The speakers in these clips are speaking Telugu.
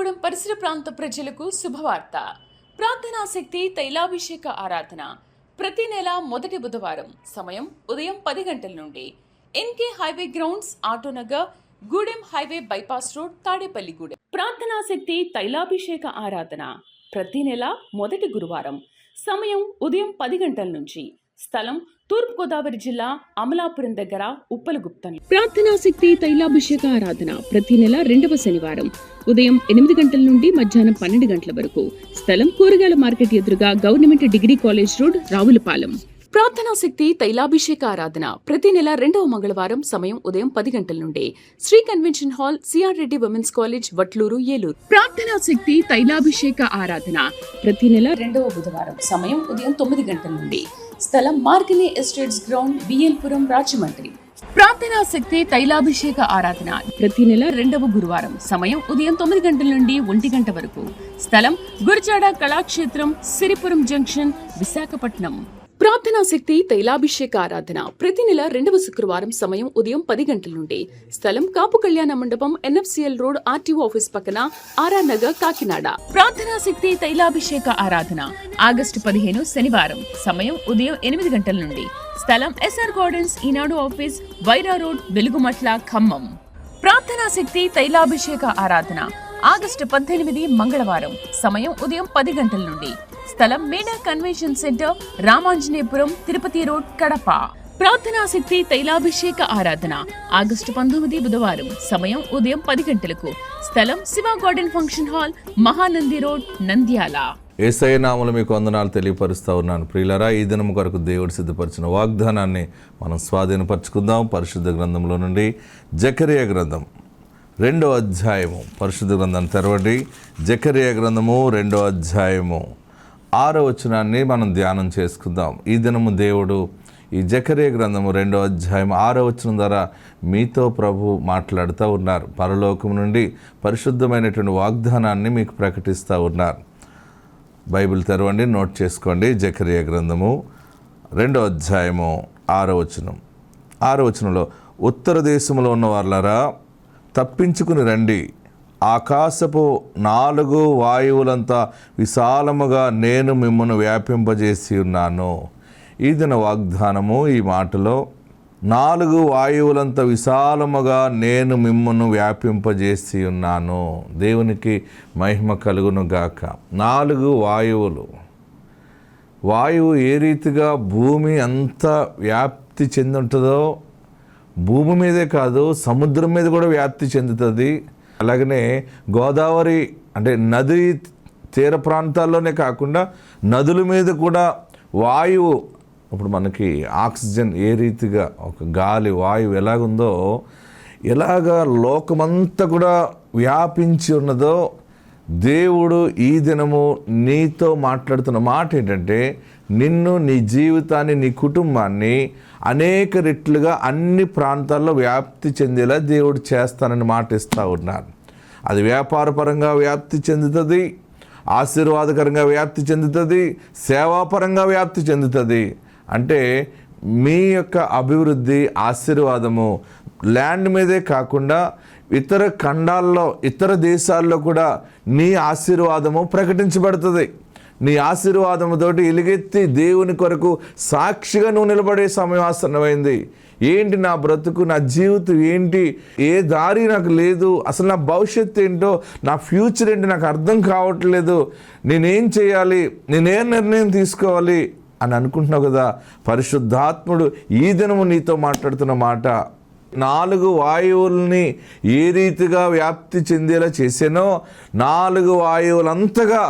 కొత్తగూడెం పరిసర ప్రాంత ప్రజలకు శుభవార్త. ప్రార్థనా శక్తి తైలాభిషేక ఆరాధన ప్రతి నెల మొదటి బుధవారం. సమయం ఉదయం 10 గంటల నుండి. NK highway grounds, Autonagar, Gudem highway bypass road, Tadepalligudem. ప్రార్థనా శక్తి తైలాభిషేక ఆరాధన ప్రతి నెల మొదటి గురువారం. సమయం ఉదయం 10 గంటల నుంచి. స్థలం తూర్పుగోదావరి జిల్లా, అమలాపురం దగ్గర, ఉప్పలగుప్తం. ప్రార్థనా శక్తి తైలాభిషేక ఆరాధన ప్రతి నెల 2వ శనివారం ఉదయం 8 గంటల నుండి మధ్యాహ్నం 12 గంటల వరకు. స్థలం కూరగాయల మార్కెట్ ఎదురుగా, government degree college road, Ravulapalem. ప్రార్థనా శక్తి తైలాభిషేక ఆరాధన ప్రతి నెల 2వ మంగళవారం. సమయం ఉదయం 10 గంటల నుండి. Shri convention hall, CR Reddy women's college, Vatluru, Eluru. ప్రార్థనా శక్తి తైలాభిషేక ఆరాధన ప్రతి నెల 2వ బుధవారం. సమయం ఉదయం 9 గంటల నుండి. స్థలం మార్గని ఎస్టేట్స్ గ్రౌండ్, బిఎల్పురం, రాజమండ్రి. ప్రార్థనా శక్తి తైలాభిషేక ఆరాధన ప్రతి నెల 2వ గురువారం. సమయం ఉదయం 9 గంటల నుండి 1 గంట వరకు. స్థలం గురజాడ కళాక్షేత్రం, సిరిపురం జంక్షన్, విశాఖపట్నం. ప్రార్థనా శక్తి తైలాభిషేక ఆరాధన ప్రతి నెల 2వ శుక్రవారం. సమయం ఉదయం 10 గంటల నుండి. స్థలం కాపు కళ్యాణ మండపం, ఎన్ఎఫ్సిఎల్ రోడ్, ఆర్టీఓ ఆఫీస్ పక్కన, ఆర్ఆర్ నగర్, కాకినాడ. ప్రార్థనా శక్తి తైలాభిషేక ఆరాధన ఆగస్టు 15 శనివారం. సమయం ఉదయం 8 గంటల నుండి. స్థలం ఎస్ఆర్ గార్డెన్స్, ఈనాడు ఆఫీస్, వైరా రోడ్, వెలుగుమట్ల, ఖమ్మం. ప్రార్థనా శక్తి తైలాభిషేక ఆరాధన ఆగస్టు 18 మంగళవారం. సమయం ఉదయం 10 గంటల నుండి. స్థలం Meda convention centre, Ramanjaneyapuram, Tirupati road, Kadapa. ప్రార్థనా శక్తి తైలాభిషేక ఆరాధన ఆగస్టు 19 బుధవారం. సమయం ఉదయం 10 గంటలకు. స్థలం Shiva garden function hall, Mahanandi road, Nandyal. Yesayya నామములో మీకు వందనాలు తెలియపరుస్తూ ఉన్నాను. ప్రియులారా, ఈ దినం కొరకు దేవుడు సిద్ధపరిచిన వాగ్దానాన్ని మనం స్వాధీనపరచుకుందాం. పరిశుద్ధ గ్రంథంలో నుండి జకరియా గ్రంథం 2వ అధ్యాయము. పరిశుద్ధ గ్రంథాన్ని తెరవండి. జకరియా గ్రంథము 2వ అధ్యాయము 6వ వచనాన్ని మనం ధ్యానం చేసుకుందాం. ఈ దినము దేవుడు ఈ జకరియా గ్రంథము 2వ అధ్యాయం 6వ వచనం ద్వారా మీతో ప్రభు మాట్లాడుతూ ఉన్నారు. పరలోకం నుండి పరిశుద్ధమైనటువంటి వాగ్దానాన్ని మీకు ప్రకటిస్తూ ఉన్నారు. బైబిల్ తెరవండి, నోట్ చేసుకోండి. జకరియా గ్రంథము 2వ అధ్యాయము 6వ వచనం. 6వ వచనంలో, ఉత్తర దేశంలో ఉన్న వాళ్ళారా తప్పించుకుని రండి, ఆకాశపు 4 వాయువులంతా విశాలముగా నేను మిమ్మల్ని వ్యాపింపజేసి ఉన్నాను. ఈ దిన వాగ్దానము ఈ మాటలో, 4 వాయువులంత విశాలముగా నేను మిమ్మల్ని వ్యాపింపజేసి ఉన్నాను. దేవునికి మహిమ కలుగును గాక. 4 వాయువులు. వాయువు ఏ రీతిగా భూమి అంతా వ్యాప్తి చెంది ఉంటుందో, భూమి మీదే కాదు సముద్రం మీద కూడా వ్యాప్తి చెందుతుంది. అలాగనే గోదావరి అంటే నది తీర ప్రాంతాల్లోనే కాకుండా నదుల మీద కూడా వాయువు, ఇప్పుడు మనకి ఆక్సిజన్ ఏ రీతిగా ఒక గాలి వాయువు ఎలాగుందో, ఎలాగ లోకమంతా కూడా వ్యాపించి ఉన్నదో, దేవుడు ఈ దినము నీతో మాట్లాడుతున్న మాట ఏంటంటే, నిన్ను, నీ జీవితాన్ని, నీ కుటుంబాన్ని అనేక రెట్లుగా అన్ని ప్రాంతాల్లో వ్యాప్తి చెందేలా దేవుడు చేస్తానని మాట ఇస్తూ ఉన్నారు. అది వ్యాపారపరంగా వ్యాప్తి చెందుతుంది, ఆశీర్వాదకరంగా వ్యాప్తి చెందుతుంది, సేవాపరంగా వ్యాప్తి చెందుతుంది. అంటే మీ యొక్క అభివృద్ధి, ఆశీర్వాదము ల్యాండ్ మీదే కాకుండా ఇతర ఖండాల్లో, ఇతర దేశాల్లో కూడా నీ ఆశీర్వాదము ప్రకటించబడుతుంది. నీ ఆశీర్వాదముతోటి ఎలుగెత్తి దేవుని కొరకు సాక్షిగా నువ్వు నిలబడే సమయం ఆసన్నమైంది. ఏంటి నా బ్రతుకు, నా జీవితం ఏంటి, ఏ దారి నాకు లేదు, అసలు నా భవిష్యత్తు ఏంటో, నా ఫ్యూచర్ ఏంటి నాకు అర్థం కావట్లేదు, నేనేం చేయాలి, నేనేం నిర్ణయం తీసుకోవాలి అని అనుకుంటున్నావు కదా. పరిశుద్ధాత్ముడు ఈ దినము నీతో మాట్లాడుతున్న మాట, 4 వాయువుల్ని ఏ రీతిగా వ్యాప్తి చెందేలా చేసానో, 4 వాయువులంతగా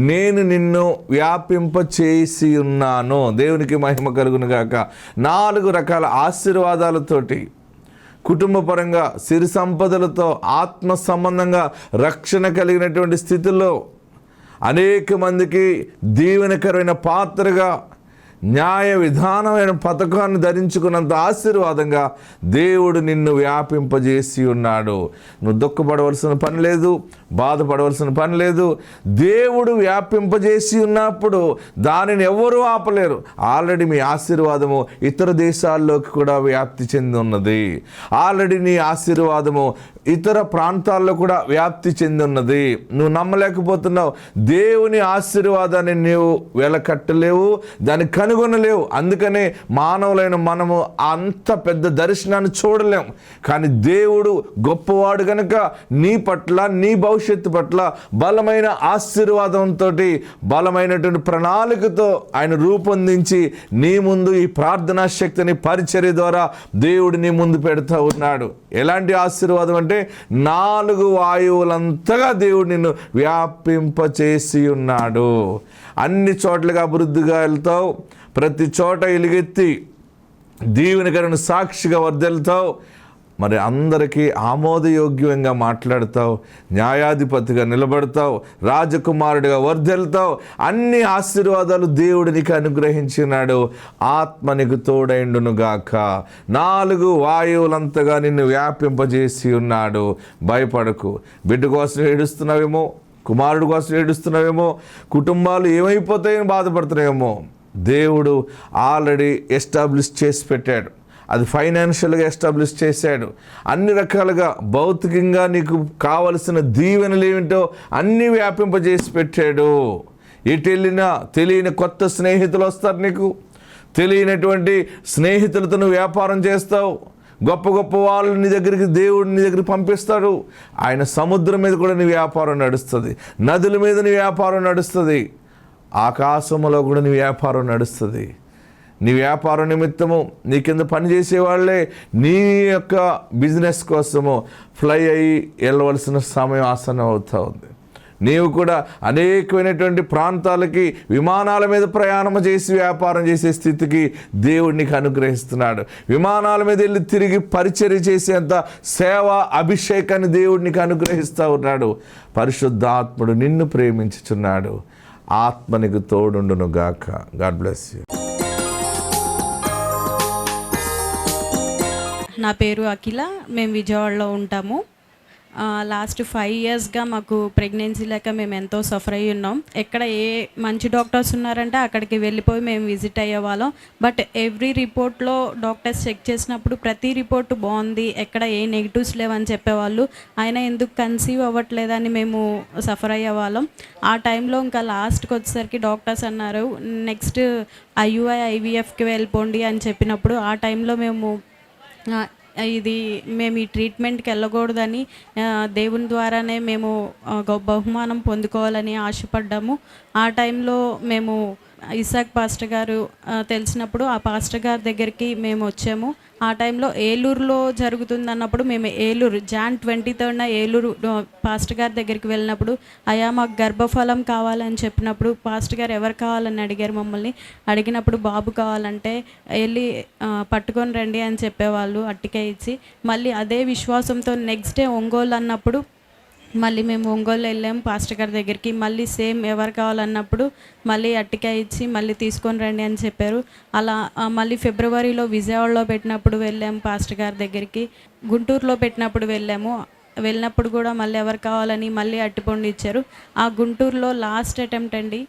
నేను నిన్ను వ్యాపింప చేసి ఉన్నాను. దేవునికి మహిమ కలుగును గాక. 4 రకాల ఆశీర్వాదాలతోటి, కుటుంబపరంగా, సిరి సంపదలతో, ఆత్మ సంబంధంగా రక్షణ కలిగినటువంటి స్థితిలో, అనేక మందికి దీవెనకరమైన పాత్రగా న్యాయ విధానమైన పథకాన్ని ధరించుకున్నంత ఆశీర్వాదంగా దేవుడు నిన్ను వ్యాపింపజేసి ఉన్నాడు. నువ్వు దుఃఖపడవలసిన పని లేదు, బాధపడవలసిన పని లేదు. దేవుడు వ్యాపింపజేసి ఉన్నప్పుడు దానిని ఎవరూ ఆపలేరు. ఆల్రెడీ మీ ఆశీర్వాదము ఇతర దేశాల్లోకి కూడా వ్యాప్తి చెంది ఉన్నది. ఆల్రెడీ నీ ఆశీర్వాదము ఇతర ప్రాంతాల్లో కూడా వ్యాప్తి చెంది ఉన్నది. నువ్వు నమ్మలేకపోతున్నావు. దేవుని ఆశీర్వాదాన్ని నీవు వెలకట్టలేవు, దాన్ని కనుగొనలేవు. అందుకనే మానవులైన మనము అంత పెద్ద దర్శనాన్ని చూడలేము. కానీ దేవుడు గొప్పవాడు కనుక నీ పట్ల, నీ భవిష్యత్తు పట్ల బలమైన ఆశీర్వాదంతో, బలమైనటువంటి ప్రణాళికతో ఆయన రూపొందించి నీ ముందు ఈ ప్రార్థనా శక్తిని పరిచర్య ద్వారా దేవుడు నీ ముందు పెడతా ఉన్నాడు. ఎలాంటి ఆశీర్వాదం అంటే 4 వాయువులంతగా దేవుడు నిన్ను వ్యాపింపచేసి ఉన్నాడు. అన్ని చోట్లగా అభివృద్ధిగా వెళ్తావు. ప్రతి చోట ఎలుగెత్తి దీవెనకరను సాక్షిగా వర్ధిల్లుతావు. మరి అందరికీ ఆమోదయోగ్యంగా మాట్లాడతావు, న్యాయాధిపతిగా నిలబడతావు, రాజకుమారుడిగా వర్ధిల్లుతావు. అన్ని ఆశీర్వాదాలు దేవుడు నీకు అనుగ్రహించినాడు. ఆత్మ నీకు తోడైండునుగాక. 4 వాయువులంతగా నిన్ను వ్యాపింపజేసి ఉన్నాడు. భయపడకు. బిడ్డ కోసం ఏడుస్తున్నావేమో, కుమారుడు కోసం ఏడుస్తున్నావేమో, కుటుంబాలు ఏమైపోతాయని బాధపడుతున్నాయేమో. దేవుడు ఆల్రెడీ ఎస్టాబ్లిష్ చేసి పెట్టాడు. అది ఫైనాన్షియల్గా ఎస్టాబ్లిష్ చేశాడు. అన్ని రకాలుగా భౌతికంగా నీకు కావలసిన దీవెనలు ఏమిటో అన్నీ వ్యాపింపజేసి పెట్టాడు. ఎటు వెళ్ళినా తెలియని కొత్త స్నేహితులు వస్తారు. నీకు తెలియనటువంటి స్నేహితులతో నువ్వు వ్యాపారం చేస్తావు. గొప్ప గొప్ప వాళ్ళు నీ దగ్గరికి దేవుడు నీ దగ్గరికి పంపిస్తాడు. ఆయన సముద్రం మీద కూడా నీ వ్యాపారం నడుస్తుంది, నదుల మీద నీ వ్యాపారం నడుస్తుంది, ఆకాశంలో కూడా నీ వ్యాపారం నడుస్తుంది. నీ వ్యాపార నిమిత్తము నీ కింద పనిచేసే వాళ్ళే నీ యొక్క బిజినెస్ కోసము ఫ్లై అయ్యి వెళ్ళవలసిన సమయం ఆసనం అవుతూ ఉంది. నీవు కూడా అనేకమైనటువంటి ప్రాంతాలకి విమానాల మీద ప్రయాణం చేసి వ్యాపారం చేసే స్థితికి దేవుడు నీకు అనుగ్రహిస్తున్నాడు. విమానాల మీద వెళ్ళి తిరిగి పరిచర్య చేసేంత సేవా అభిషేకాన్ని దేవుడు నీకు అనుగ్రహిస్తూ ఉన్నాడు. పరిశుద్ధాత్ముడు నిన్ను ప్రేమించుచున్నాడు. ఆత్మ నీకు తోడుండును గాక. God bless you. నా పేరు అఖిల. మేము విజయవాడలో ఉంటాము. లాస్ట్ 5 ఇయర్స్గా మాకు ప్రెగ్నెన్సీ లేక మేము ఎంతో సఫర్ అయ్యి ఉన్నాం. ఎక్కడ ఏ మంచి డాక్టర్స్ ఉన్నారంటే అక్కడికి వెళ్ళిపోయి మేము విజిట్ అయ్యేవాళ్ళం. బట్ ఎవ్రీ రిపోర్ట్లో డాక్టర్స్ చెక్ చేసినప్పుడు ప్రతి రిపోర్ట్ బాగుంది, ఎక్కడ ఏ నెగిటివ్స్ లేవని చెప్పేవాళ్ళు. అయినా ఎందుకు కన్సీవ్ అవ్వట్లేదని మేము సఫర్ అయ్యేవాళ్ళం. ఆ టైంలో ఇంకా లాస్ట్కి వచ్చేసరికి డాక్టర్స్ అన్నారు నెక్స్ట్ IVFకి వెళ్ళిపోండి అని చెప్పినప్పుడు ఆ టైంలో మేము ఈ ట్రీట్మెంట్కి వెళ్ళకూడదని దేవుని ద్వారానే మేము బహుమానం పొందుకోవాలని ఆశపడ్డాము. ఆ టైంలో మేము ఇసాక్ పాస్టర్ గారు తెలిసినప్పుడు ఆ పాస్టర్ గారి దగ్గరికి మేము వచ్చాము. ఆ టైంలో ఏలూరులో జరుగుతుంది అన్నప్పుడు మేము ఏలూరు Jan 23 ఏలూరు పాస్టర్ గారి దగ్గరికి వెళ్ళినప్పుడు అయ్యా మాకు గర్భఫలం కావాలని చెప్పినప్పుడు పాస్టర్ గారు ఎవరు కావాలని అడిగారు మమ్మల్ని. అడిగినప్పుడు బాబు కావాలంటే వెళ్ళి పట్టుకొని రండి అని చెప్పేవాళ్ళు అట్టికే ఇచ్చి. మళ్ళీ అదే విశ్వాసంతో నెక్స్ట్ డే ఒంగోలు అన్నప్పుడు మళ్ళీ మేము ఒంగోలు వెళ్ళాము పాస్టర్ గారి దగ్గరికి. మళ్ళీ సేమ్ ఎవరు కావాలన్నప్పుడు మళ్ళీ అట్టికాయ ఇచ్చి మళ్ళీ తీసుకొని రండి అని చెప్పారు. అలా మళ్ళీ ఫిబ్రవరిలో విజయవాడలో పెట్టినప్పుడు వెళ్ళాము పాస్టర్ గారి దగ్గరికి. గుంటూరులో పెట్టినప్పుడు వెళ్ళినప్పుడు కూడా మళ్ళీ ఎవరు కావాలని మళ్ళీ అట్టిపండు ఇచ్చారు. ఆ గుంటూరులో లాస్ట్ అటెంప్ట్ అండి.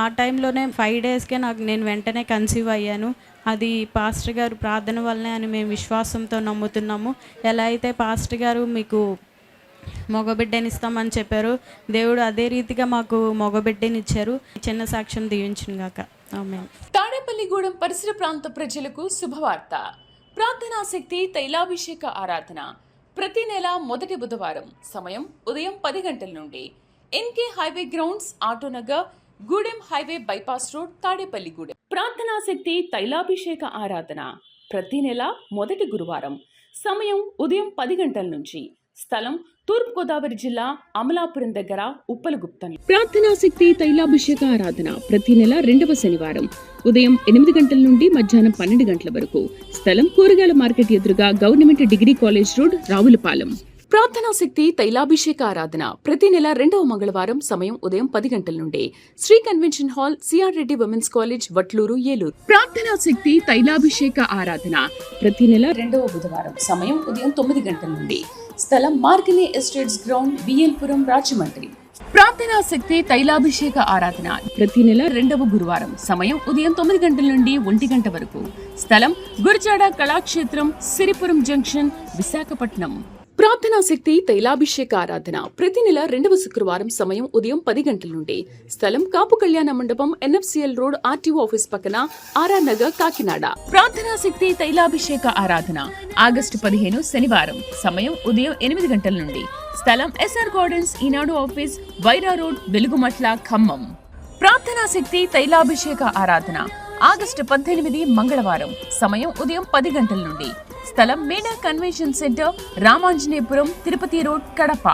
ఆ టైంలోనే 5 డేస్కే నేను వెంటనే కన్సీవ్ అయ్యాను. అది పాస్టర్ గారు ప్రార్థన వల్లనే అని మేము విశ్వాసంతో నమ్ముతున్నాము. ఎలా అయితే పాస్టర్ గారు మీకు మగబిడ్డనిస్తామని చెప్పారు, దేవుడు అదే రీతిగా మాకు మగబిడ్డనిచ్చారు. చిన్న సాక్ష్యం దీవించును గాక. ఆమేన్. తాడేపల్లిగూడెం పరిసర ప్రాంత ప్రజలకు శుభవార్త. ప్రార్థనా శక్తి తైలాభిషేక ఆరాధన ప్రతి నెల మొదటి బుధవారం. సమయం ఉదయం 10 గంటల నుండి. NK highway grounds, Autonagar, Gudem highway bypass road, Tadepalligudem. ప్రార్థనా శక్తి తైలాభిషేక ఆరాధన ప్రతి నెల మొదటి గురువారం. సమయం ఉదయం 10 గంటల నుంచి. స్థలం తూర్పుగోదావరి జిల్లా అమలాపురం దగ్గర ఉప్పలగుప్తం. ప్రార్థనా శక్తి తైలాభిషేక ఆరాధన ప్రతి నెల 2వ శనివారం ఉదయం 8 గంటల నుండి మధ్యాహ్నం 12 గంటల వరకు. స్థలం కూరగాయల మార్కెట్ ఎదురుగా government degree college road, Ravulapalem. ప్రార్థనా శక్తి తైలాభిషేక ఆరాధన ప్రతి నెల 2వ మంగళవారం సమయం ఉదయం 10 గంటల నుండి Shri convention hall CR Reddy women's college Vatluru Eluru. ప్రార్థనా శక్తి తైలాభిషేక ఆరాధన ప్రతి నెల 2వ బుధవారం సమయం ఉదయం 9 గంటల నుండి స్థలం మార్గని ఎస్టేట్స్ గ్రౌండ్ బిఎల్పురం రాజమండ్రి. ప్రార్థనా శక్తి తైలాభిషేక ఆరాధన ప్రతి నెల 2వ గురువారం సమయం ఉదయం 9 గంటల నుండి 1 గంట వరకు స్థలం గురజాడ కళాక్షేత్రం సిరిపురం జంక్షన్ విశాఖపట్నం. ప్రార్థనా శక్తి తైలాభిషేక ఆరాధన ప్రతి నెల 2వ శుక్రవారం సమయం ఉదయం 10 గంటల నుండి స్థలం కాపు కళ్యాణ మండపం ఎన్ఎఫ్సిఎల్ రోడ్ ఆర్టీఓ ఆఫీస్ పక్కన ఆర్ఆర్ నగర్ కాకినాడ. ప్రార్థనా శక్తి తైలాభిషేక ఆరాధన ఆగస్టు 15 శనివారం సమయం ఉదయం 8 గంటల నుండి స్థలం ఎస్ఆర్ గార్డెన్స్ ఈనాడు ఆఫీస్ వైరా రోడ్ వెలుగుమట్ల ఖమ్మం. ప్రార్థనా శక్తి తైలాభిషేక ఆరాధన ఆగస్టు 18 మంగళవారం సమయం ఉదయం 10 గంటల నుండి స్థలం Meda convention centre Ramanjaneyapuram Tirupati road Kadapa.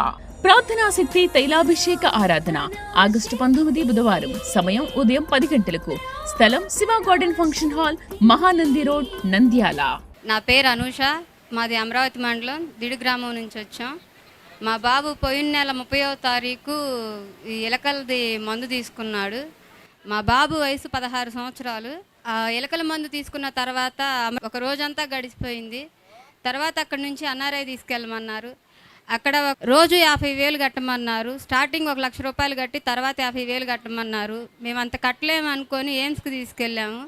ప్రార్థనా శక్తి తైలాభిషేక ఆరాధన ఆగస్టు 19 బుధవారం సమయం ఉదయం 10 గంటలకు స్థలం Shiva garden function hall Mahanandi road Nandyal. నా పేరు అనూష, మాది అమరావతి మండలం దిడి గ్రామం నుంచి వచ్చాం. మా బాబు పోయిన నెల 30వ తారీఖు ఈ ఎలకలది మందు తీసుకున్నాడు. మా బాబు వయసు 16 సంవత్సరాలు. ఆ ఎలకల మందు తీసుకున్న తర్వాత ఒక రోజంతా గడిచిపోయింది. తర్వాత అక్కడి నుంచి ఎన్ఆర్ఐ తీసుకెళ్ళమన్నారు. అక్కడ రోజు 50,000 కట్టమన్నారు. స్టార్టింగ్ 1,00,000 రూపాయలు కట్టి తర్వాత 50,000 కట్టమన్నారు. మేము అంత కట్టలేము అనుకొని ఎయిమ్స్కి తీసుకెళ్ళాము.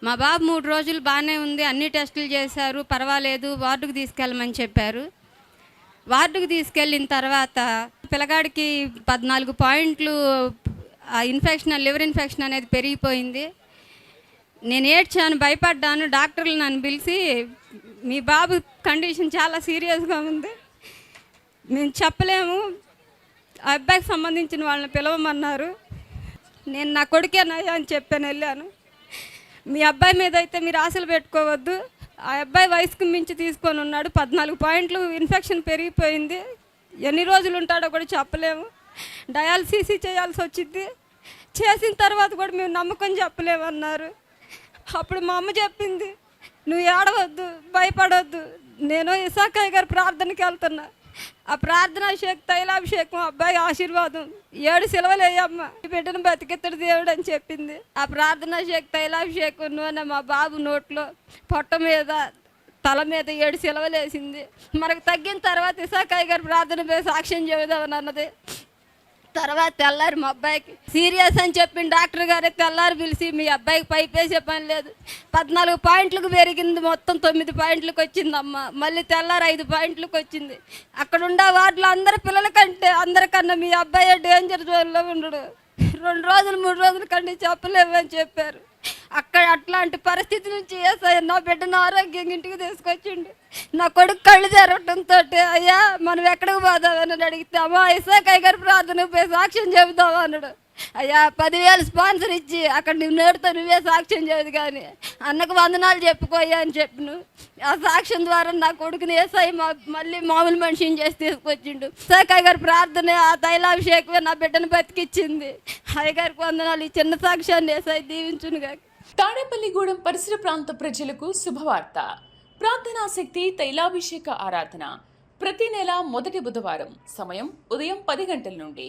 మా బాబు 3 రోజులు బాగానే ఉంది, అన్ని టెస్టులు చేశారు, పర్వాలేదు, వార్డుకు తీసుకెళ్ళమని చెప్పారు. వార్డుకు తీసుకెళ్ళిన తర్వాత పిల్లగాడికి 14 పాయింట్లు ఇన్ఫెక్షన్, లివర్ ఇన్ఫెక్షన్ అనేది పెరిగిపోయింది. నేను ఏడ్చాను, భయపడ్డాను. డాక్టర్లు నన్ను పిలిచి మీ బాబు కండిషన్ చాలా సీరియస్గా ఉంది, మేము చెప్పలేము, ఆ అబ్బాయికి సంబంధించిన వాళ్ళని పిలవమన్నారు. నేను నా కొడుకేనయ్యా అని చెప్పాను, వెళ్ళాను. మీ అబ్బాయి మీద అయితే మీరు ఆశలు పెట్టుకోవద్దు, ఆ అబ్బాయి వయసుకు మించి తీసుకొని ఉన్నాడు, 14 పాయింట్లు ఇన్ఫెక్షన్ పెరిగిపోయింది, ఎన్ని రోజులు ఉంటాడో కూడా చెప్పలేము, డయాలసిస్ చేయాల్సి వచ్చింది, చేసిన తర్వాత కూడా మేము నమ్మకం చెప్పలేమన్నారు. అప్పుడు మా అమ్మ చెప్పింది, నువ్వు ఏడవద్దు, భయపడొద్దు, నేను ఇసాకయ్య గారి ప్రార్థనకి వెళ్తున్నా, ఆ ప్రార్థన అభిషేకం తైలాభిషేకం అబ్బాయి ఆశీర్వాదం 7 సిలువలు వేయమ్మ, బిడ్డను బతికెత్తడు దేవుడు అని చెప్పింది. ఆ ప్రార్థన అభిషేకం తైలాభిషేకం నూనె మా బాబు నోట్లో, పొట్ట మీద, తల మీద 7 సిలువలు వేసింది. మనకు తగ్గిన తర్వాత ఇసాకయ్య గారి ప్రార్థన మీద సాక్ష్యం చెబుదామని అన్నది. తర్వాత తెల్లారి మా అబ్బాయికి సీరియస్ అని చెప్పిన డాక్టర్ గారే తెల్లారి పిలిచి మీ అబ్బాయికి పైప్ వేసే పని లేదు, 14 పాయింట్లకు పెరిగింది, మొత్తం 9 పాయింట్లకు వచ్చిందమ్మ, మళ్ళీ తెల్లారి 5 పాయింట్లకు వచ్చింది. అక్కడ ఉండే వాటిలో అందరికన్నా మీ అబ్బాయి డేంజర్ జోన్లో ఉండడు, 2 రోజులు 3 రోజుల కంటే చెప్పలేమని చెప్పారు. అక్కడ అట్లాంటి పరిస్థితి నుంచి నా బిడ్డను ఆరోగ్యంగా ఇంటికి తీసుకొచ్చిండు. నా కొడుకు కళ్ళు తెరవటంతో అయ్యా మనం ఎక్కడికి పోదామని అడిగితే అమ్మా ఇసాకయ్య గారి ప్రార్థన పోయి సాక్ష్యం చెబుతావా అన్నాడు. అయ్యా 10,000 స్పాన్సర్ ఇచ్చి అక్కడ నువ్వు నేడుతో నువ్వే సాక్ష్యం చేయదు కానీ అన్నకు వందనాలు చెప్పుకోయ్యా అని చెప్పిను. ఆ సాక్ష్యం ద్వారా నా కొడుకుని ఏసై మళ్ళీ మామూలు మనిషిని చేసి తీసుకొచ్చిండు. ఇసాకయ్య గారి ప్రార్థన, ఆ తైలాభిషేకమే నా బిడ్డను బతికిచ్చింది. అయ్యగారికి వందనాలు. ఈ చిన్న సాక్ష్యాన్ని ఏసై దీవించునుగా. తాడేపల్లిగూడెం పరిసర ప్రాంత ప్రజలకు శుభవార్త. ప్రార్థనా శక్తి తైలాభిషేక ఆరాధన ప్రతి నెల మొదటి బుధవారం సమయం ఉదయం 10 గంటల నుండి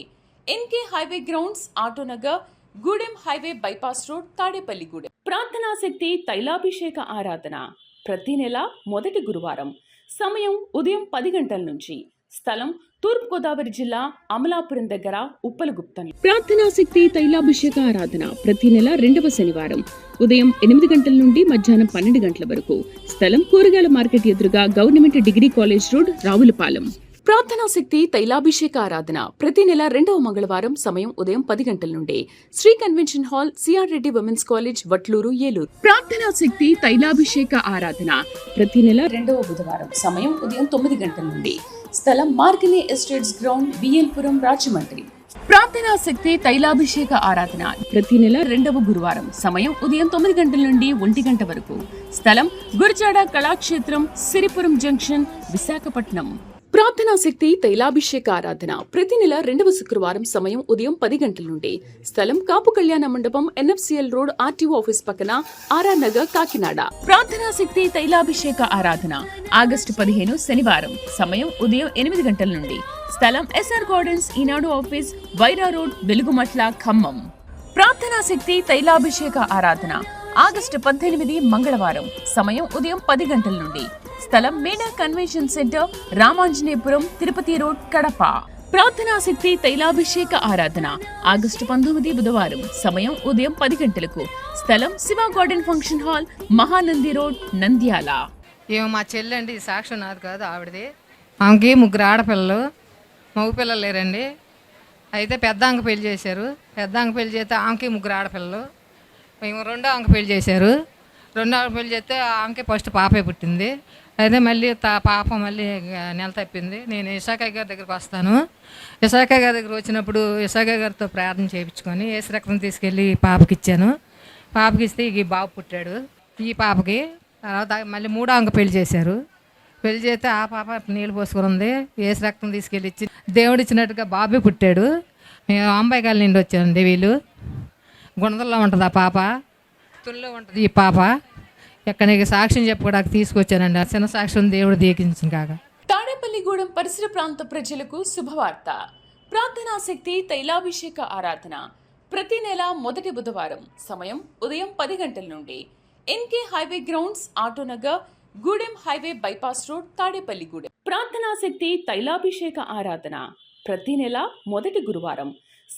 NK highway grounds Autonagar Gudem highway bypass road Tadepalligudem. ప్రార్థనా శక్తి తైలాభిషేక ఆరాధన ప్రతి నెల మొదటి గురువారం సమయం ఉదయం 10 గంటల నుంచి స్థలం తూర్పుగోదావరి జిల్లా అమలాపురం దగ్గర ఉప్పలగుప్తం. ప్రార్థనా శక్తి తైలాభిషేక ఆరాధన ప్రతి నెల 2వ శనివారం ఉదయం 8 గంటల నుండి మధ్యాహ్నం 12 గంటల వరకు స్థలం కూరగాయల మార్కెట్ ఎదురుగా government degree college road Ravulapalem. ప్రార్థనా శక్తి తైలాభిషేక ఆరాధన ప్రతి నెల 2వ మంగళవారం సమయం ఉదయం 10 గంటల నుండి Shri convention hall CR Reddy women's college Vatluru Eluru. ప్రార్థనా శక్తి తైలాభిషేక ఆరాధన ప్రతి నెల 2వ బుధవారం సమయం ఉదయం 9 గంటల నుండి స్థలం మార్గని ఎస్టేట్స్ గ్రౌండ్ బిఎల్పురం రాజమండ్రి. ప్రార్థనా శక్తి తైలాభిషేక ఆరాధన ప్రతి నెల 2వ గురువారం సమయం ఉదయం 9 గంటల నుండి 1 గంట వరకు స్థలం గురజాడ కళాక్షేత్రం సిరిపురం జంక్షన్ విశాఖపట్నం. ప్రార్థనా శక్తి తైలాభిషేక ఆరాధన ప్రతి నెల 2వ శుక్రవారం సమయం ఉదయం 10 గంటల నుండి. స్థలం కాపు కళ్యాణ మండపం, NFCL రోడ్, RTO ఆఫీస్ పక్కన, RR నగర్, కాకినాడ. ప్రార్థనా శక్తి తైలాభిషేక ఆరాధన ఆగస్టు 15 శనివారం సమయం ఉదయం 8 గంటల నుండి. స్థలం SR గార్డెన్స్, ఈనాడు ఆఫీస్, వైరా రోడ్, వెలుగుమట్ల, ఖమ్మం. ప్రార్థనా శక్తి తైలాభిషేక ఆరాధన ఆగస్టు 18 మంగళవారం సమయం ఉదయం 10 గంటల నుండి. స్థలం Meda convention centre, Ramanjaneyapuram, Tirupati road, Kadapa. ప్రార్థనా శక్తి తైలాభిషేక ఆరాధన ఆగస్టు 19 బుధవారం సమయం ఉదయం 10 గంటలకు. స్థలం Shiva garden function hall, Mahanandi road, Nandyal. ఏమో మా చెల్లి అండి, ఈ సాక్ష్యం నాది కాదు, ఆవిడది. ఆమెకి 3 ఆడపిల్లలు, మగ పిల్లలు లేరండి. అయితే పెద్ద అంక పెళ్లి చేశారు. పెద్ద అంక పెళ్లి చేస్తే ఆమెకి 3 ఆడపిల్లలు. మేము 2వ అంక పెళ్లి చేశారు. 2వ అంక పెళ్లి చేస్తే ఆమెకి ఫస్ట్ పాపే పుట్టింది. అయితే మళ్ళీ పాప మళ్ళీ నెల తప్పింది. నేను ఇసాకయ్య గారి దగ్గరికి వస్తాను. ఇసాకయ్య గారి దగ్గర వచ్చినప్పుడు ఇసాకయ్య గారితో ప్రార్థన చేయించుకొని ఏసు రక్తం తీసుకెళ్ళి పాపకి ఇచ్చాను. పాపకి ఇస్తే ఈ బాబు పుట్టాడు. ఈ పాపకి తర్వాత మళ్ళీ 3వ అంక పెళ్లి చేశారు. పెళ్లి చేస్తే ఆ పాప నీళ్ళు పోసుకొని ఉంది. ఏసు రక్తం తీసుకెళ్ళి ఇచ్చి దేవుడు ఇచ్చినట్టుగా బాబే పుట్టాడు. మేము అంబాయికాల నుండి వచ్చానండి. వీళ్ళు గుణదల్లో ఉంటుంది ఆ పాప, తుల్లో ఉంటుంది ఈ పాప. ఎక్కడికి సాక్ష్యం చెప్పుకోవడానికి తీసుకొచ్చానండి. ఆ చిన్న సాక్ష్యం దేవుడు దీవించిన కాక. తాడేపల్లిగూడెం పరిసర ప్రాంత ప్రజలకు శుభవార్త. ప్రార్థనా శక్తి తైలాభిషేక ఆరాధన ప్రతి నెల మొదటి బుధవారం సమయం ఉదయం 10 గంటల నుండి. NK highway grounds, Autonagar, Gudem highway bypass road, Tadepalligudem. ప్రార్థనా శక్తి తైలాభిషేక ఆరాధన ప్రతి నెల మొదటి గురువారం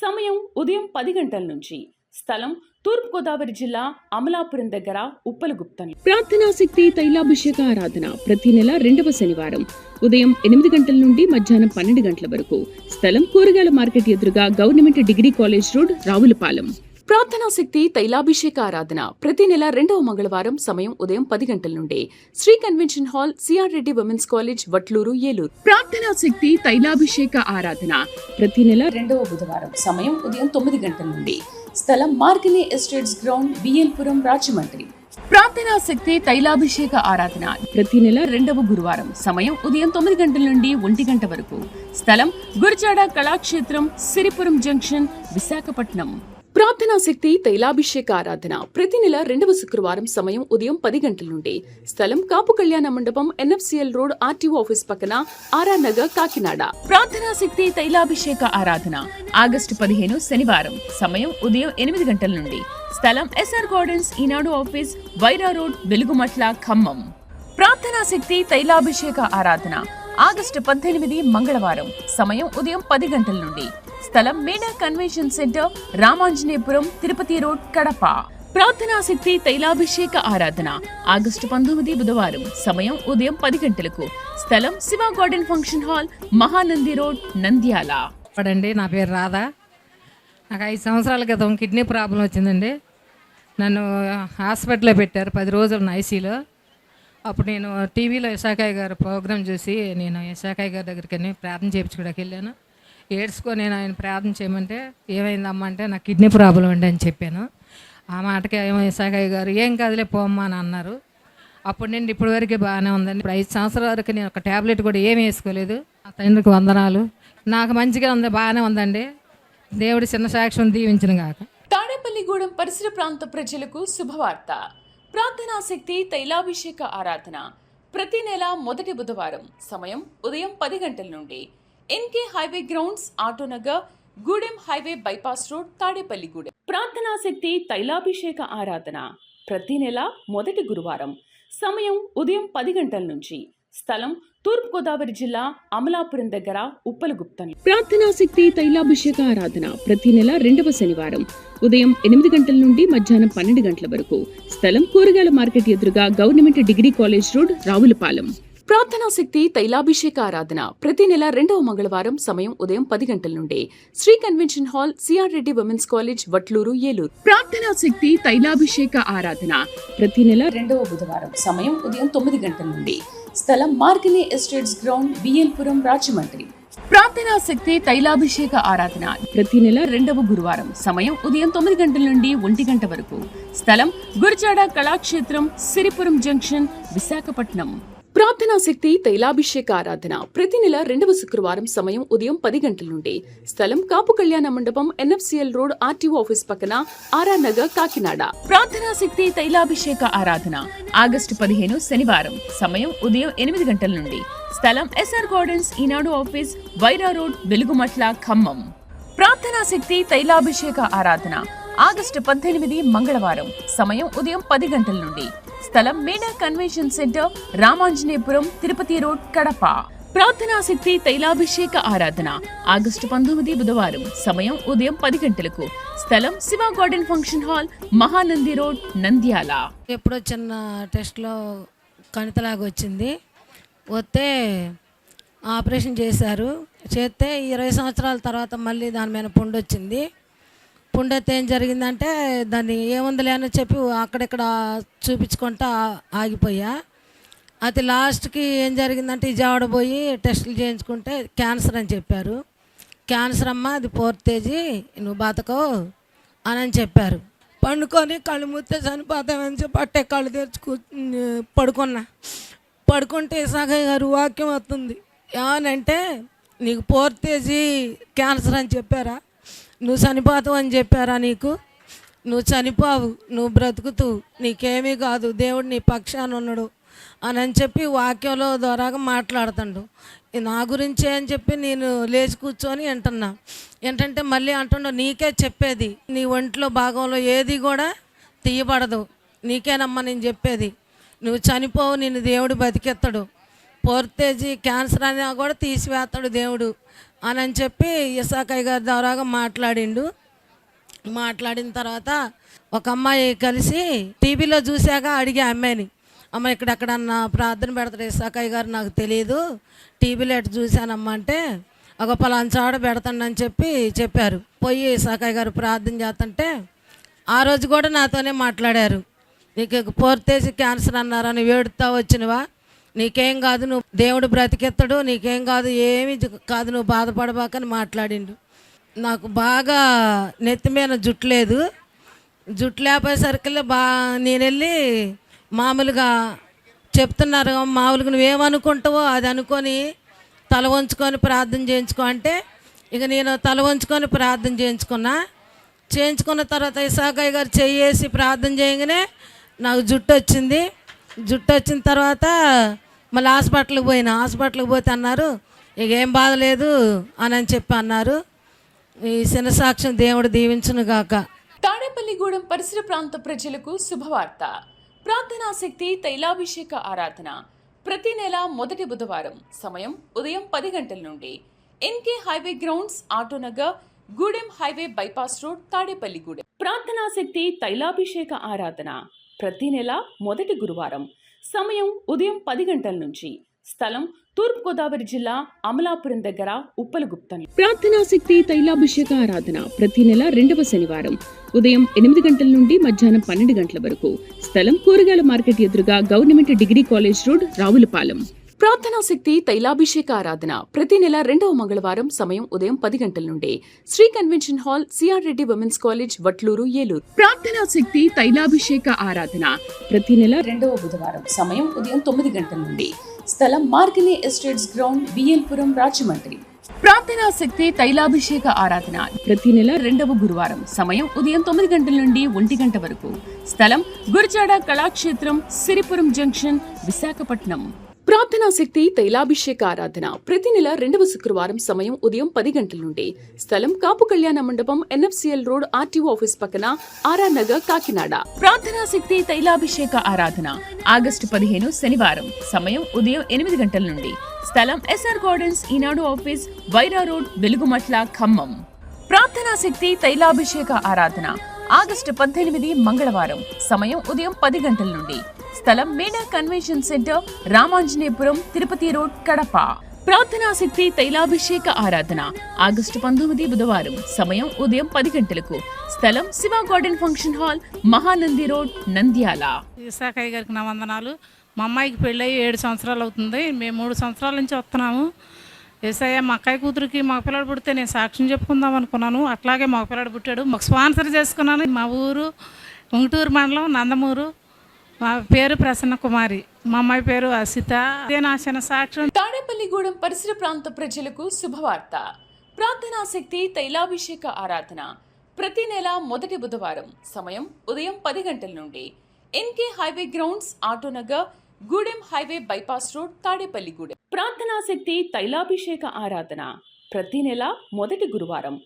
సమయం ఉదయం 10 గంటల నుంచి. స్థలం తూర్పుగోదావరి జిల్లా, అమలాపురం దగ్గర, ఉప్పలగుప్తం. ప్రార్థనా శక్తి తైలాభిషేక ఆరాధన ప్రతి నెల 2వ శనివారం ఉదయం 8 గంటల నుండి మధ్యాహ్నం 12 గంటల వరకు. స్థలం కూరగాయల మార్కెట్ ఎదురుగా, government degree college road, Ravulapalem. ప్రార్థనా శక్తి తైలాభిషేక ఆరాధన ప్రతి నెల 2వ మంగళవారం సమయం ఉదయం 10 గంటల నుండి. Shri convention hall, CR Reddy women's college, Vatluru, Eluru. ప్రార్థనా శక్తి తైలాభిషేక ఆరాధన ప్రతి నెల 2వ బుధవారం సమయం ఉదయం 9 గంటల నుండి. స్థలం మార్కిని ఎస్టేట్స్ గ్రౌండ్, బిఎల్పురం, రాజమండ్రి. ప్రార్థనా శక్తి తైలాభిషేక ఆరాధన ప్రతి నెల 2వ గురువారం సమయం ఉదయం 9 గంటల నుండి 1 గంట వరకు. స్థలం గురిజాడ కళాక్షేత్రం, సిరిపురం జంక్షన్, విశాఖపట్నం. ప్రార్థనా శక్తి తైలాభిషేక ఆరాధన ప్రతి నెల 2వ శుక్రవారం సమయం ఉదయం 10 గంటల నుండి. స్థలం కాపు కళ్యాణ మండపం, NFCL రోడ్, RTO ఆఫీస్ పక్కన, RR నగర్, కాకినాడ. ప్రార్థనా శక్తి తైలాభిషేక ఆరాధన ఆగస్టు 15 శనివారం సమయం ఉదయం 8 గంటల నుండి. స్థలం SR గార్డెన్స్, ఈనాడు ఆఫీస్, వైరా రోడ్, వెలుగుమట్ల, ఖమ్మం. ప్రార్థనా శక్తి తైలాభిషేక ఆరాధన ఆగస్టు 18 మంగళవారం సమయం ఉదయం 10 గంటల నుండి. స్థలం Meda convention centre, Ramanjaneyapuram, Tirupati road, Kadapa. ప్రార్థనా శక్తి తైలాభిషేక ఆరాధన ఆగస్టు 19 బుధవారం సమయం ఉదయం 10 గంటలకు. స్థలం Shiva garden function hall, Mahanandi road, Nandyal. ఇప్పుడండి నా పేరు రాధా. నాకు 5 సంవత్సరాల క్రితం కిడ్నీ ప్రాబ్లం వచ్చిందండి. నన్ను హాస్పిటల్లో పెట్టారు 10 రోజులు ఐసీలో. అప్పుడు నేను టీవీలో ఇసాకయ్య గారు ప్రోగ్రాం చూసి నేను ఇసాకయ్య గారి దగ్గరికి ప్రార్థన చేయించుకోవడానికి వెళ్ళాను. ఏడ్చుకొని నేను ఆయన ప్రార్థన చేయమంటే ఏమైందమ్మా అంటే నాకు కిడ్నీ ప్రాబ్లం అండి అని చెప్పాను. ఆ మాటకి ఏమో ఇసాకయ్య గారు ఏం కాదులే పోమ్మా అని అన్నారు. అప్పుడు నుండి ఇప్పటి వరకు బాగానే ఉందండి. ఇప్పుడు 5 సంవత్సరాల వరకు నేను ఒక ట్యాబ్లెట్ కూడా ఏమి వేసుకోలేదు. ఆ తండ్రికి వందనాలు. నాకు మంచిగా ఉంది, బాగానే ఉందండి. దేవుడి చిన్న సాక్ష్యం దీవించిన గాక. తాడేపల్లిగూడెం పరిసర ప్రాంత ప్రజలకు శుభవార్త. ప్రార్థనా శక్తి తైలాభిషేక ఆరాధన ప్రతి నెల మొదటి బుధవారం సమయం ఉదయం 10 గంటల నుండి. NK highway grounds, Autonagar, Gudem highway bypass road, Tadepalligudem. ప్రార్థనా శక్తి తైలాభిషేక ఆరాధన ప్రతి నెల మొదటి గురువారం సమయం ఉదయం 10 గంటల నుంచి. స్థలం తూర్పుగోదావరి జిల్లా, అమలాపురం దగ్గర, ఉప్పలగుప్తం. ప్రార్థనా శక్తి తైలాభిషేక ఆరాధన ప్రతి నెల 2వ శనివారం ఉదయం 8 గంటల నుండి మధ్యాహ్నం 12 గంటల వరకు. స్థలం కూరగాయల మార్కెట్ ఎదురుగా, government degree college road, Ravulapalem. ప్రార్థనా శక్తి తైలాభిషేక ఆరాధన ప్రతి నెల 2వ మంగళవారం సమయం ఉదయం 10 గంటల నుండి. Shri convention hall, CR Reddy women's college, Vatluru, Eluru. ప్రార్థనా శక్తి తైలాభిషేక ఆరాధన ప్రతి నెల 2వ బుధవారం సమయం ఉదయం 9 గంటల నుండి. స్థలం మార్కిని ఎస్టేట్స్ గ్రౌండ్, బిఎల్పురం, రాజమండ్రి. ప్రార్థనా శక్తి తైలాభిషేక ఆరాధన ప్రతి నెల 2వ గురువారం సమయం ఉదయం 9 గంటల నుండి 1 గంట వరకు. స్థలం గురిజాడ కళాక్షేత్రం, సిరిపురం జంక్షన్, విశాఖపట్నం. ప్రార్థనా శక్తి తైలాభిషేక ఆరాధన ప్రతి నెల 2వ శుక్రవారం సమయం ఉదయం 10 గంటల నుండి. స్థలం కాపు కళ్యాణ మండపం, NFCL రోడ్, RTO ఆఫీస్ పక్కన, RR నగర్, కాకినాడ. ప్రార్థనా శక్తి తైలాభిషేక ఆరాధన ఆగస్టు 15 శనివారం సమయం ఉదయం 8 గంటల నుండి. స్థలం SR గార్డెన్స్, ఈనాడు ఆఫీస్, వైరా రోడ్, వెలుగుమట్ల, ఖమ్మం. ప్రార్థనా శక్తి తైలాభిషేక ఆరాధన ఆగస్టు 18 మంగళవారం సమయం ఉదయం 10 గంటల నుండి. స్థలం Meda convention centre, Ramanjaneyapuram, Tirupati road, Kadapa. ప్రార్థనా శక్తి తైలాభిషేక ఆరాధన ఆగస్టు 19 బుధవారం సమయం ఉదయం 10 గంటలకు. స్థలం Shiva garden function hall, Mahanandi road, Nandyal. ఎప్పుడో చిన్న టెస్ట్లో కణితలాగా వచ్చింది. వస్తే ఆపరేషన్ చేశారు. చేస్తే 20 సంవత్సరాల తర్వాత మళ్ళీ దాని మీద పుండు వచ్చింది. పుండు అయితే ఏం జరిగిందంటే దాన్ని ఏముందిలే అని చెప్పి అక్కడిక్కడ చూపించుకుంటా ఆగిపోయా. అది లాస్ట్కి ఏం జరిగిందంటే విజయవాడ పోయి టెస్టులు చేయించుకుంటే క్యాన్సర్ అని చెప్పారు. క్యాన్సర్ అమ్మ, అది 4th స్టేజ్, నువ్వు బతకవు అని చెప్పారు. పండుకొని కళ్ళు మూస్తే చనిపోతామని చెప్పి అట్టే కళ్ళు తెరుచుకు పడుకుంటే సాగయ్య గారు వాక్యం వస్తుంది. ఏమనంటే నీకు 4th స్టేజ్ క్యాన్సర్ అని చెప్పారా, నువ్వు చనిపోతావు అని చెప్పారా, నీకు నువ్వు చనిపోవు, నువ్వు బ్రతుకుతూ, నీకేమీ కాదు, దేవుడు నీ పక్షాన ఉన్నాడు అని చెప్పి వాక్యంలో ద్వారాగా మాట్లాడుతాడు. నా గురించే అని చెప్పి నేను లేచి కూర్చొని వింటున్నా. ఏంటంటే మళ్ళీ అంటుండో నీకే చెప్పేది, నీ ఒంట్లో భాగంలో ఏది కూడా తీయబడదు, నీకేనమ్మా నేను చెప్పేది, నువ్వు చనిపోవు, నిన్ను దేవుడు బతికెత్తాడు, 4th స్టేజ్ క్యాన్సర్ అయినా కూడా తీసివేస్తాడు దేవుడు అని చెప్పి ఇసాకయ్య గారి ద్వారాగా మాట్లాడిన తర్వాత ఒక అమ్మాయి కలిసి టీవీలో చూశాక అడిగే అమ్మాయిని, అమ్మ ఇక్కడెక్కడన్నా ప్రార్థన పెడతాడు ఇసాకయ్య గారు, నాకు తెలియదు, టీవీలో ఎటు చూశానమ్మా అంటే ఒక పలాంచాడ పెడతాడని చెప్పారు. పోయి ఇసాకయ్య గారు ప్రార్థన చేస్తుంటే ఆ రోజు కూడా నాతోనే మాట్లాడారు. నీకు 4th స్టేజ్ క్యాన్సర్ అన్నారా, నువ్వు ఏడుతా వచ్చినవా, నీకేం కాదు, నువ్వు దేవుడు బ్రతికెత్తాడు, నీకేం కాదు, ఏమి కాదు, నువ్వు బాధపడబాకని మాట్లాడిండు. నాకు బాగా నెత్తి మీద జుట్టు లేదు. జుట్టు లేకపోయేసరికి నేను వెళ్ళి మామూలుగా చెప్తున్నారు, మామూలుగా నువ్వేమనుకుంటావో అది అనుకొని తల వంచుకొని ప్రార్థన చేయించుకో అంటే ఇక నేను తల వంచుకొని ప్రార్థన చేయించుకున్న తర్వాత ఇసాకయ్య గారు చేసి ప్రార్థన చేయగానే నాకు జుట్టు వచ్చింది. జుట్టు వచ్చిన తర్వాత మళ్ళీ హాస్పిటల్కి పోతే అన్నారు ఇక ఏం బాధ లేదు అని చెప్పి అన్నారు. ఈ చిన్న సాక్ష్యం దేవుడు దీవించును గాక. తాడేపల్లిగూడెం పరిసర ప్రాంత ప్రజలకు శుభవార్త. ప్రార్థనా శక్తి తైలాభిషేక ఆరాధన ప్రతి నెల మొదటి బుధవారం సమయం ఉదయం 10 గంటల నుండి. NK highway grounds, Autonagar, Gudem highway bypass road, Tadepalligudem. ప్రార్థనా శక్తి తైలాభిషేక ఆరాధన ప్రతి నెల మొదటి గురువారం సమయం ఉదయం 10 గంటల నుంచి. స్థలం తూర్పుగోదావరి జిల్లా, అమలాపురం దగ్గర, ఉప్పలగుప్తం. ప్రార్థనా శక్తి తైలాభిషేక ఆరాధన ప్రతి నెల 2వ శనివారం ఉదయం 8 గంటల నుండి మధ్యాహ్నం 12 గంటల వరకు. స్థలం కూరగాయల మార్కెట్ ఎదురుగా, government degree college road, Ravulapalem. ప్రార్థనా శక్తి తైలాభిషేక ఆరాధన ప్రతి నెల 2వ మంగళవారం సమయం ఉదయం 10 గంటల నుండి. Shri convention hall, CR Reddy women's college, Vatluru, Eluru. ప్రార్థనా శక్తి తైలాభిషేక ఆరాధన ప్రతి నెల 2వ బుధవారం సమయం ఉదయం 9 గంటల నుండి. స్థలం మార్గని ఎస్టేట్స్ గ్రౌండ్, బిఎల్పురం, రాజమండ్రి. ప్రార్థనా శక్తి తైలాభిషేక ఆరాధన ప్రతి నెల 2వ గురువారం సమయం ఉదయం 9 గంటల నుండి 1 గంట వరకు. స్థలం గురజాడ కళాక్షేత్రం, సిరిపురం జంక్షన్, విశాఖపట్నం. ప్రార్థనా శక్తి తైలాభిషేక ఆరాధన ప్రతి నెల 2వ శుక్రవారం సమయం ఉదయం 10 గంటల నుండి. స్థలం కాపు కళ్యాణ మండపం, NFCL రోడ్, RTO ఆఫీస్ పక్కన, RR నగర్, కాకినాడ. ప్రార్థనా శక్తి తైలాభిషేక ఆరాధన ఆగస్టు 15 శనివారం సమయం ఉదయం 8 గంటల నుండి. స్థలం SR గార్డెన్స్, ఈనాడు ఆఫీస్, వైరా రోడ్, వెలుగుమట్ల, ఖమ్మం. ప్రార్థనా శక్తి తైలాభిషేక ఆరాధన ఆగస్టు 18 మంగళవారం సమయం ఉదయం 10 గంటల నుండి. స్థలం Meda convention centre, Ramanjaneyapuram, Tirupati road, Kadapa. ప్రార్థనా శక్తి తైలాభిషేక ఆరాధన ఆగస్టు 19 బుధవారం సమయం ఉదయం 10 గంటలకు. స్థలం Shiva garden function hall, Mahanandi road, Nandyal. Isakayya గారికి నా వందనాలు. మా అమ్మాయికి పెళ్ళయి 7 సంవత్సరాలు అవుతుంది. మేము 3 సంవత్సరాల నుంచి వస్తున్నాము. ఏసయ్య, మా అక్కయ్య కూతురికి మగ పిల్లడు పుడితే నేను సాక్ష్యం చెప్పుకుందాం అనుకున్నాను. అట్లాగే మగ పిల్లడు పుట్టాడు. మాకు స్పాన్సర్ చేసుకున్నాను. మా ఊరు ఉంగుటూరు మండలం, నందమూరు, మా పేరు ప్రసన్న కుమారి, మా అమ్మాయి పేరు అసిత. ఇదే నా చిన్న సాక్ష్యం. తాడేపల్లిగూడెం పరిసర ప్రాంత ప్రజలకు శుభవార్త. ప్రార్థనాశక్తి తైలాభిషేక ఆరాధన ప్రతి నెల మొదటి బుధవారం. సమయం ఉదయం 10 గంటల నుండి. NK highway grounds, Autonagar, Gudem highway bypass road, Tadepalligudem. ప్రార్థనాశక్తి తైలాభిషేక ఆరాధన ప్రతి నెల మొదటి గురువారం.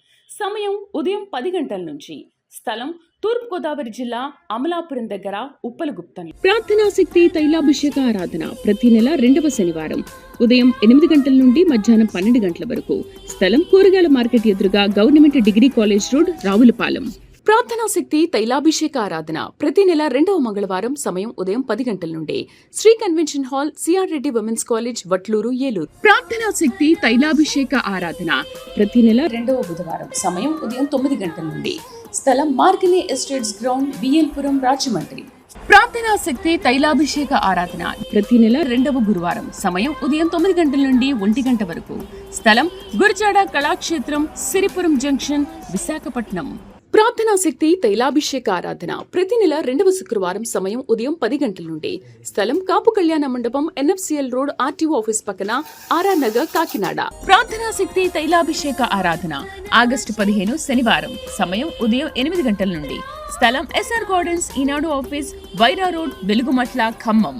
సమయం ఉదయం 10 గంటల నుంచి. స్థలం తూర్పుగోదావరి జిల్లా అమలాపురం దగ్గర ఉప్పలగుప్తం. ప్రార్థనాశక్తి తైలాభిషేక ఆరాధన ప్రతి నెల 2వ శనివారం ఉదయం 8 గంటల నుండి మధ్యాహ్నం 12 గంటల వరకు. స్థలం కూరగాయల మార్కెట్ ఎదురుగా government degree college road, Ravulapalem. ప్రార్థనాశక్తి తైలాభిషేక ఆరాధన ప్రతి నెల 2వ మంగళవారం. సమయం ఉదయం 10 గంటల నుండి. Shri convention hall, CR Reddy women's college, Vatluru, Eluru. ప్రార్థనాశక్తి తైలాభిషేక ఆరాధన ప్రతి నెల 2వ బుధవారం. సమయం ఉదయం 9 గంటల నుండి. స్థలం మార్గని ఎస్టేట్స్ గ్రౌండ్, బిఎల్పురం, రాజమండ్రి. ప్రార్థనాశక్తి తైలాభిషేక ఆరాధన ప్రతి నెల 2వ గురువారం. సమయం ఉదయం 9 గంటల నుండి 1 గంట వరకు. స్థలం గురజాడ కళాక్షేత్రం, సిరిపురం జంక్షన్, విశాఖపట్నం. ప్రార్థనాశక్తి తైలాభిషేక ఆరాధన ప్రతి నెల 2వ శుక్రవారం. సమయం ఉదయం 10 గంటల నుండి. స్థలం కాపు కళ్యాణ మండపం, ఎన్ఎఫ్సిఎల్ రోడ్, ఆర్టీఓ ఆఫీస్ పక్కన, ఆర్ఆర్ నగర్, కాకినాడ. ప్రార్థనాశక్తి తైలాభిషేక ఆరాధన ఆగస్టు 15 శనివారం. సమయం ఉదయం 8 గంటల నుండి. స్థలం ఎస్ఆర్ గార్డెన్స్, ఈనాడు ఆఫీస్, వైరా రోడ్, వెలుగుమట్ల, ఖమ్మం.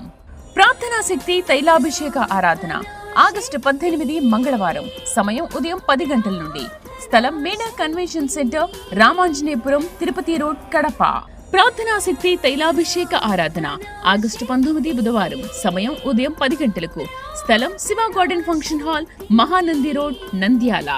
ప్రార్థనాశక్తి తైలాభిషేక ఆరాధన ఆగస్టు 18 మంగళవారం. సమయం ఉదయం 10 గంటల నుండి. స్థలం Meda convention centre, Ramanjaneyapuram, Tirupati road, Kadapa. ప్రార్థనాశక్తి తైలాభిషేక ఆరాధన ఆగస్టు 19 బుధవారం. సమయం ఉదయం 10 గంటలకు. స్థలం Shiva garden function hall, Mahanandi road, Nandyal.